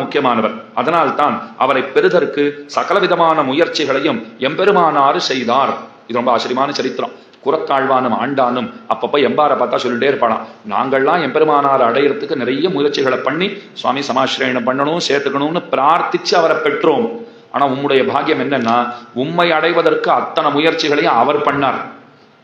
முக்கியமானவர். அதனால் தான் அவரை பெறுதற்கு சகலவிதமான முயற்சிகளையும் எம்பெருமானாறு செய்தார். இது ரொம்ப ஆச்சரியமான சரித்திரம். குரத்தாழ்வானும் ஆண்டானும் அப்பப்ப எம்பாரை பார்த்தா சொல்லிட்டே இருப்பாளாம், நாங்கள்லாம் எம்பெருமானார் அடையறதுக்கு நிறைய முயற்சிகளை பண்ணி சுவாமி சமாசிரயணம் பண்ணணும், சேர்த்துக்கணும்னு பிரார்த்திச்சு அவரை பெற்றோம். ஆனா உம்முடைய பாக்கியம் என்னன்னா, உம்மை அடைவதற்கு அத்தனை முயற்சிகளையும் அவர் பண்ணார்.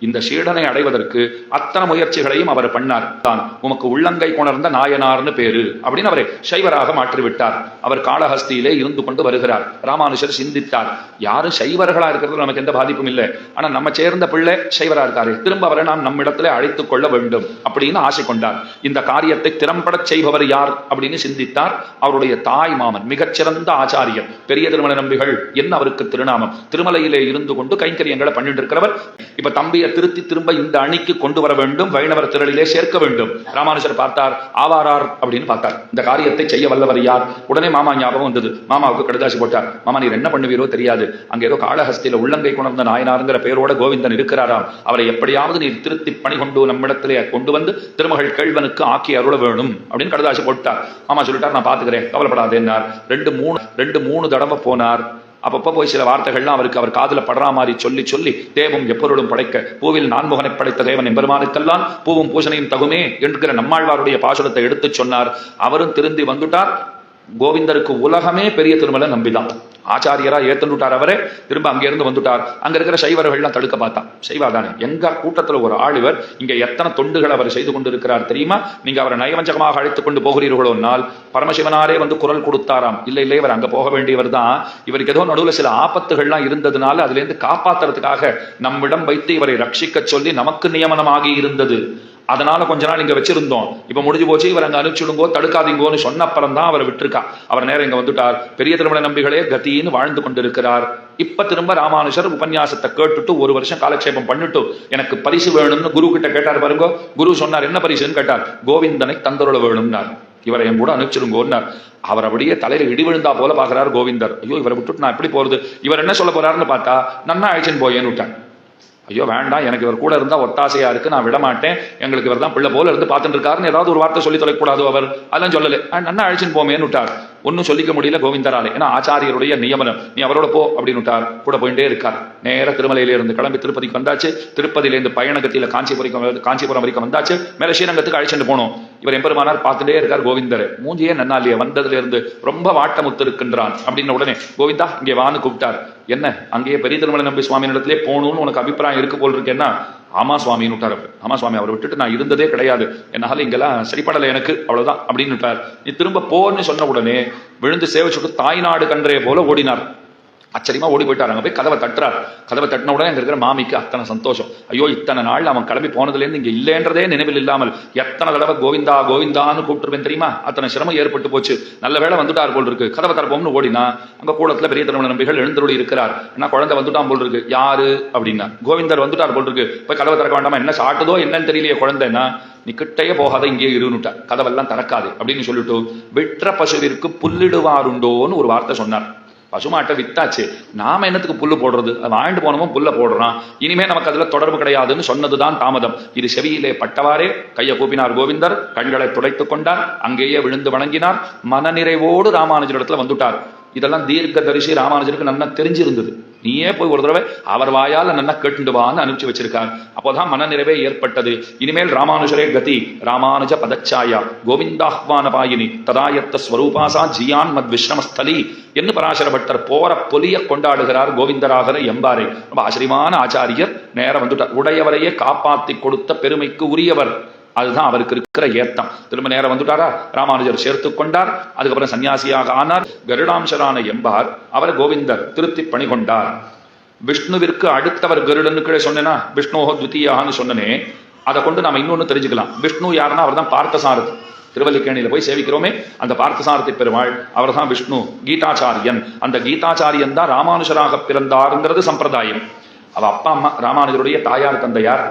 இந்த சீடனை அடைவதற்கு அத்தனை முயற்சிகளையும் அவர் பண்ணார். தான் உமக்கு உள்ளங்கை கொணர்ந்த நாயனார்னு பேரு அப்படின்னு அவரை சைவராக மாற்றிவிட்டார். அவர் காளஹஸ்தியிலே இருந்து கொண்டு வருகிறார். ராமானுஷர் சிந்தித்தார், யாரும் சைவர்களா இருக்கிறது நமக்கு எந்த பாதிப்பும் இல்லை, ஆனா நம்ம சேர்ந்த பிள்ளை சைவரா இருக்காரு, திரும்ப அவரை நாம் நம்மிடத்துல அழைத்துக் கொள்ள வேண்டும் அப்படின்னு ஆசை கொண்டார். இந்த காரியத்தை திறம்பட செய்பவர் யார் அப்படின்னு சிந்தித்தார். அவருடைய தாய் மாமன் மிகச்சிறந்த ஆச்சாரியர் பெரிய திருமல நம்பிகள் என்ன அவருக்கு திருநாமம். திருமலையிலே இருந்து கொண்டு கைங்கரியங்களை பண்ணிட்டு இருக்கிறவர். இப்ப தம்பியை திருத்தி திரும்ப இந்த அணிக்கு கொண்டு வர வேண்டும், வைணவர் திரளிலே சேர்க்க வேண்டும். ராமானுஜர் பார்த்தார், ஆவாரார் அப்படின்னு பார்த்தார். இந்த காரியத்தை செய்ய வல்லவர் யார்? உடனே மாமா ஞாபகம் வந்தது. மாமாவுக்கு கடுதாசி போட்டார். மாமா நீர் என்ன பண்ணுவீரோ தெரியாது, அங்க ஏதோ காளஹஸ்தியில உள்ளங்கை கொணர்ந்த நாயனாருங்கிற பெயரோட கோவிந்தன் இருக்கிறாராம், அவரை எப்படியாவது நீர் திருத்தி பணி கொண்டு நம்மிடத்திலே கொண்டு வந்து திருமகள் கேள்வனுக்கு ஆக்கி அருள வேணும் அப்படின்னு கடுதாசி போட்டார். மாமா சொல்லிட்டார், நான் பாத்துக்கிறேன், கவலைப்படாதேன்னார். ரெண்டு மூணு தடவை போனார். அப்பப்போ போய் சில வார்த்தைகள்லாம் அவருக்கு அவர் காதுல படுறா மாதிரி சொல்லி சொல்லி, தேவும் எப்பொருளும் படைக்க பூவில் நான்முகனை படைத்த தேவன் எம்பெருமானுக்கெல்லாம் பூவும் பூசணையும் தகுமே என்கிற நம்மாழ்வாருடைய பாசுரத்தை எடுத்து சொன்னார். அவரும் திருந்தி வந்துட்டார். கோவிந்தருக்கு உலகமே பெரிய திருமலை நம்பிதான். ஆச்சாரியரா ஏத்துட்டார். அவரே திரும்ப அங்கிருந்து வந்துட்டார். அங்க இருக்கிற சைவர்கள்லாம் தடுக்க பார்த்தான். செய்வாதானே, எங்க கூட்டத்துல ஒரு ஆளுவர், இங்க எத்தனை தொண்டுகள் அவர் செய்து கொண்டு இருக்கிறார் தெரியுமா, நீங்க அவரை நயவஞ்சகமாக அழைத்துக் கொண்டு போகிறீர்களோனால் பரமசிவனாரே வந்து குரல் கொடுத்தாராம். இல்லை இவர் அங்க போக வேண்டியவர் தான், இவருக்கு ஏதோ நடுவில் சில ஆபத்துகள்லாம் இருந்ததுனால அதுல இருந்து காப்பாத்துறதுக்காக நம்மிடம் வைத்து இவரை ரட்சிக்க சொல்லி நமக்கு நியமனமாகி இருந்தது. அதனால கொஞ்ச நாள் இங்க வச்சிருந்தோம், இப்ப முடிஞ்சு போச்சு, இவர் அங்க அனுப்பிச்சுடுங்கோ, தடுக்காதீங்கோன்னு சொன்ன அப்புறம் தான் அவர் விட்டுருக்கா. அவர் நேரம் இங்க வந்துட்டார். பெரிய திருமல நம்பிகளே கத்தின்னு வாழ்ந்து கொண்டிருக்கிறார். இப்ப திரும்ப ராமானுஷர் உபன்யாசத்தை கேட்டுட்டு ஒரு வருஷம் காலக்ஷேபம் பண்ணிட்டு எனக்கு பரிசு வேணும்னு குரு கிட்ட கேட்டார். பாருங்க, குரு சொன்னார், என்ன பரிசுன்னு கேட்டார். கோவிந்தனை தந்தருள வேணும்னார். இவரை என் கூட அனுப்பிச்சிருங்கோன்னார். அவர் அப்படியே தலையில இடி விழுந்தா போல பாக்குறாரு கோவிந்தர். ஐயோ இவரை விட்டுட்டு நான் எப்படி போறது, இவர் என்ன சொல்ல போறாருன்னு பார்த்தா, நன்னா அழைச்சின்னு போயேன்னு விட்டான். ஐயோ வேண்டாம், எனக்கு இவர் கூட இருந்தா ஒத்தாசையா இருக்கு, நான் விட மாட்டேன், எங்களுக்கு இவர் தான் பிள்ளை போல இருந்து பார்த்துட்டு இருக்காருன்னு ஏதாவது ஒரு வார்த்தை சொல்லி தொலைக்கூடாது. அவர் அதெல்லாம் சொல்லலை, நன்னா அழைச்சின்னு போமேன்னு விட்டார். ஒன்னும் சொல்லிக்க முடியல கோவிந்தராலே, ஏன்னா ஆச்சாரியருடைய நியமனம், நீ அவரோட போ அப்படின்னு விட்டார். கூட போயிட்டே இருக்கார். நேர திருமலையில இருந்து கிளம்பி திருப்பதிக்கு வந்தாச்சு. திருப்பதியிலேருந்து பயணகத்தில காஞ்சிபுரம் வரைக்கும் வந்தாச்சு. மேல ஸ்ரீரங்கத்துக்கு அழைச்சிட்டு போனோம். இவர் எம்பெருமானார் பார்த்துட்டே இருக்கார். கோவிந்தர் மூஞ்சியே நன்னா இல்லையா, வந்ததுல இருந்து ரொம்ப வாட்டமுத்து இருக்கின்றான் அப்படின்னு உடனே கோவிந்தா இங்கே வான்னு கூப்பிட்டார். என்ன அங்கேயே பெரிய திருமலை நம்பி சுவாமி இடத்திலே போகணும்னு உனக்கு அபிப்பிராயம் இருக்கு போல் இருக்கேன்னா, ஆமா சுவாமின்னு விட்டார். ஆமா சுவாமி, அவரை விட்டுட்டு நான் இருந்ததே கிடையாது, என்னால இங்கெல்லாம் சரிப்படலை எனக்கு, அவ்வளவுதான் அப்படின்னு விட்டார். நீ திரும்ப போன்னு சொன்ன உடனே விழுந்து சேவிச்சுட்டு தாய்நாடு கன்றே போல ஓடினார். ஆச்சரியமா ஓடி போயிட்டார். அங்க போய் கதவை தட்டுறார். கதவை தட்டின உடனே அங்க இருக்கிற மாமிக்கு அத்தனை சந்தோஷம். ஐயோ இத்தனை நாள் அவன் கிளம்பி போனதுல இருந்து இங்க இல்லைன்றதே நினைவில் இல்லாமல் எத்தனை தடவை கோவிந்தா கோவிந்தான்னு கூப்பிட்டுருவேன் தெரியுமா, அத்தனை சிரமம் ஏற்பட்டு போச்சு. நல்ல வேளை வந்துட்டார் போல் இருக்கு. கதவை தரப்போம்னு ஓடினா அங்க கூடத்துல பெரிய திருமண நம்பிகள் எழுந்தருளி இருக்கிறார். என்ன குழந்தை வந்துட்டான் போல் இருக்கு. யாரு அப்படின்னா, கோவிந்தர் வந்துட்டார் போல் இருக்கு. போய் கதவை திறக்க வேண்டாமா, என்ன சாட்டுதோ என்னன்னு தெரியலையே குழந்தைன்னா, நீ கிட்டையே போகாத, இங்கே இருந்துட்டார், கதவெல்லாம் திறக்காது அப்படின்னு சொல்லிட்டு, விற்ற பசுவிற்கு புல்லிடுவாருண்டோன்னு ஒரு வார்த்தை சொன்னார். பசுமாட்டை வித்தாச்சு, நாம என்னத்துக்கு புல்லு போடுறது, வாங்கிட்டு போனோமோ புல்ல போடுறான், இனிமே நமக்கு அதுல தொடர்பு கிடையாதுன்னு சொன்னதுதான் தாமதம். இது செவியிலே பட்டவாறே கையை கூப்பினார் கோவிந்தர், கண்களை துடைத்துக் கொண்டார், அங்கேயே விழுந்து வணங்கினார். மனநிறைவோடு ராமானுஜரிடத்துல வந்துட்டார். இதெல்லாம் தீர்க்க தரிசி ராமானுஜருக்கு நல்லா தெரிஞ்சிருந்தது. நீயே போய் ஒரு தடவை அவர் வாயால் நல்லா கேட்டுவான்னு அனுப்பிச்சு வச்சிருக்கார். அப்போதான் மனநிறைவே ஏற்பட்டது. இனிமேல் ராமானுஜரே கதி, ராமானுஜ பதச்சாயா கோவிந்தாஹ்வான பாயினி ததாயத்த ஸ்வரூபாசா ஜியான் மத் விஸ்ரமஸ்தலி என்று பராசர பட்டர் போற பொலிய கொண்டாடுகிறார் கோவிந்தராகர எம்பாரை. ரொம்ப ஆச்சரியமான ஆச்சாரியர். நேரம் வந்துட்டார். உடையவரையே காப்பாத்தி கொடுத்த பெருமைக்கு உரியவர். அதுதான் அவருக்கு இருக்கிற ஏத்தம். திரும்ப நேரம் வந்துட்டாரா, ராமானுஜர் சேர்த்து கொண்டார். அதுக்கப்புறம் சன்னியாசியாக ஆனார். கருடாம்சரான எம்பார் அவரை கோவிந்தர் திருத்தி பணி கொண்டார். விஷ்ணுவிற்கு அடுத்தவர் கருடன்னு கீழே சொன்னேன்னா, விஷ்ணுஹோ துவிதீயான்னு சொன்னனே, அதை கொண்டு நாம இன்னொன்னு தெரிஞ்சுக்கலாம். விஷ்ணு யாருன்னா அவர் தான் பார்த்தசாரதி. திருவல்லிக்கேணியில போய் சேவிக்கிறோமே அந்த பார்த்தசாரதி பெருமாள், அவர் தான் விஷ்ணு கீதாச்சாரியன். அந்த கீதாச்சாரியன் தான் ராமானுஜராக பிறந்தாருங்கிறது சம்பிரதாயம். அவ அப்பா அம்மா ராமானுஜருடைய தாயார் தந்தையார்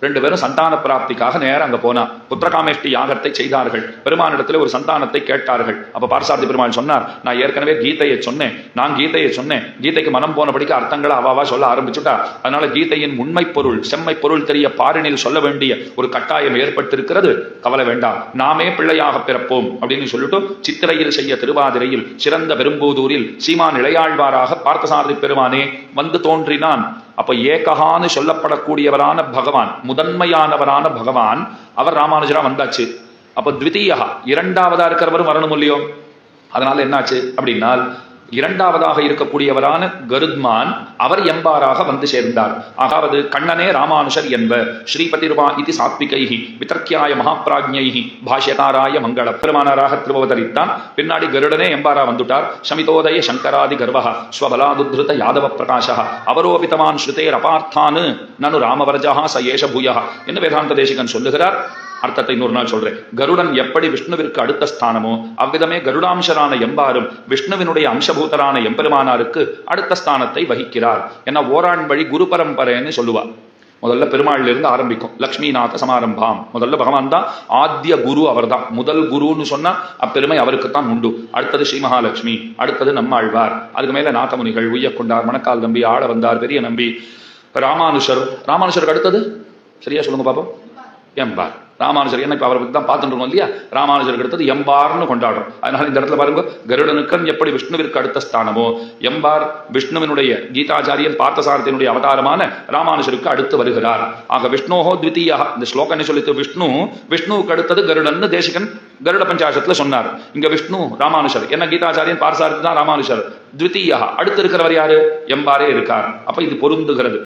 ரெண்டு பேரும் சந்தான பிராப்திக்காக நேரம் அங்க போனா புத்திரகாமேஷ்டி யாகத்தை செய்தார்கள். பெருமானிடத்துல ஒரு சந்தானத்தை கேட்டார்கள். அப்ப பார்சாரதி பெருமாள் சொன்னார், நான் ஏற்கனவே கீதையை சொன்னேன், நான் கீதையை சொன்னேன், கீதைக்கு மனம் போனபடிக்கு அர்த்தங்களை அவாவா சொல்ல ஆரம்பிச்சுட்டா, அதனால கீதையின் உண்மை பொருள் செம்மை பொருள் தெரிய பாரினில் சொல்ல வேண்டிய ஒரு கட்டாயம் ஏற்பட்டிருக்கிறது, கவலை வேண்டாம், நாமே பிள்ளையாக பிறப்போம் அப்படின்னு சொல்லிட்டு சித்திரையில் செய்ய திருவாதிரையில் சிறந்த பெரும்பூதூரில் சீமான் இளையாழ்வாராக பார்த்தசாரதி பெருமானே வந்து தோன்றினான். அப்ப ஏகஹான்னு சொல்லப்படக்கூடியவரான பகவான், முதன்மையானவரான பகவான், அவர் ராமானுஜரா வந்தாச்சு. அப்ப த்விதீயா இரண்டாவதா இருக்கிறவரும் வரணும் இல்லையோ? அதனால என்னாச்சு அப்படின்னா, இரண்டாவதாக இருக்கக்கூடியவரான கருத்மான் அவர் எம்பாராக வந்து சேர்ந்தார். அதாவது கண்ணனே ராமானுஷர் என்ப ஸ்ரீபதிர்வா இது சாத்விகைஹி விதர்க்கியாய மகாபிராஜ்ஞைஹி பாஷ்யதாராய மங்கள பெருமானாராக திருவவதரித்தான். பின்னாடி கருடனே எம்பாரா வந்துட்டார். சமிதோதய சங்கராதி கர்வஹ ஸ்வபலாதுத்ருத யாதவ பிரகாஷஹ அவரோபிதமான் ஸ்ருதேர் அபார்த்தானு நனு ராமவரஜஹா ச ஏஷ பூயஹ என்று வேதாந்த தேசிகன் சொல்லுகிறார். அர்த்தத்தை இன்னொரு நாள் சொல்றேன். கருடன் எப்படி விஷ்ணுவிற்கு அடுத்த ஸ்தானமோ அவ்விதமே கருடாம்சரான எம்பாரும் விஷ்ணுவினுடைய அம்சபூதரான எம்பெருமானாருக்கு அடுத்த ஸ்தானத்தை வகிக்கிறார். ஏன்னா ஓராண் வழி குரு பரம்பரைன்னு சொல்லுவா. முதல்ல பெருமாள்ல இருந்து ஆரம்பிக்கும். லக்ஷ்மிநாத சமாரம்பாம். முதல்ல பகவான் தான் ஆத்திய குரு, அவர் தான் முதல் குருன்னு சொன்னா அப்பெருமை அவருக்குத்தான் உண்டு. அடுத்தது ஸ்ரீ மகாலட்சுமி, அடுத்தது நம்மாழ்வார், அதுக்கு மேல நாதமுனிகள், உய்யக்கொண்டார், மணக்கால் நம்பி, ஆள வந்தார், பெரிய நம்பி, ராமானுஷர். ராமானுஷருக்கு அடுத்தது சரியா சொல்லுங்க பாப்போம், எம்பார். ராமானுஜர் என்ன இப்ப அவரை பத்தி தான் பார்த்துட்டு இருக்கோம் இல்லையா? ராமானுஜருக்கு அடுத்தது எம்பார்னு கொண்டாடுறோம். அதனால இந்த இடத்துல பாருங்க, கருடனுக்கன் எப்படி விஷ்ணுவிற்கு அடுத்த ஸ்தானமோ எம்பார் விஷ்ணுவினுடைய கீதாச்சாரியன் பார்த்தசாரத்தினுடைய அவதாரமான ராமானுஜருக்கு அடுத்து வருகிறார். ஆக விஷ்ணோஹோ த்விதீயா, இந்த ஸ்லோகம் என்ன சொல்லிட்டு விஷ்ணுவுக்கு அடுத்தது கருடன் தேசிகன் கருட பஞ்சாசத்துல சொன்னார். இங்க விஷ்ணு ராமானுஷர், என்ன கீதாச்சாரியன் பார்சாரதி தான் ராமானுஷர் த்விதீயா, அடுத்து இருக்கிறவர் யாரு? எம்பாரே இருக்கார். அப்ப இது பொருந்துகிறது.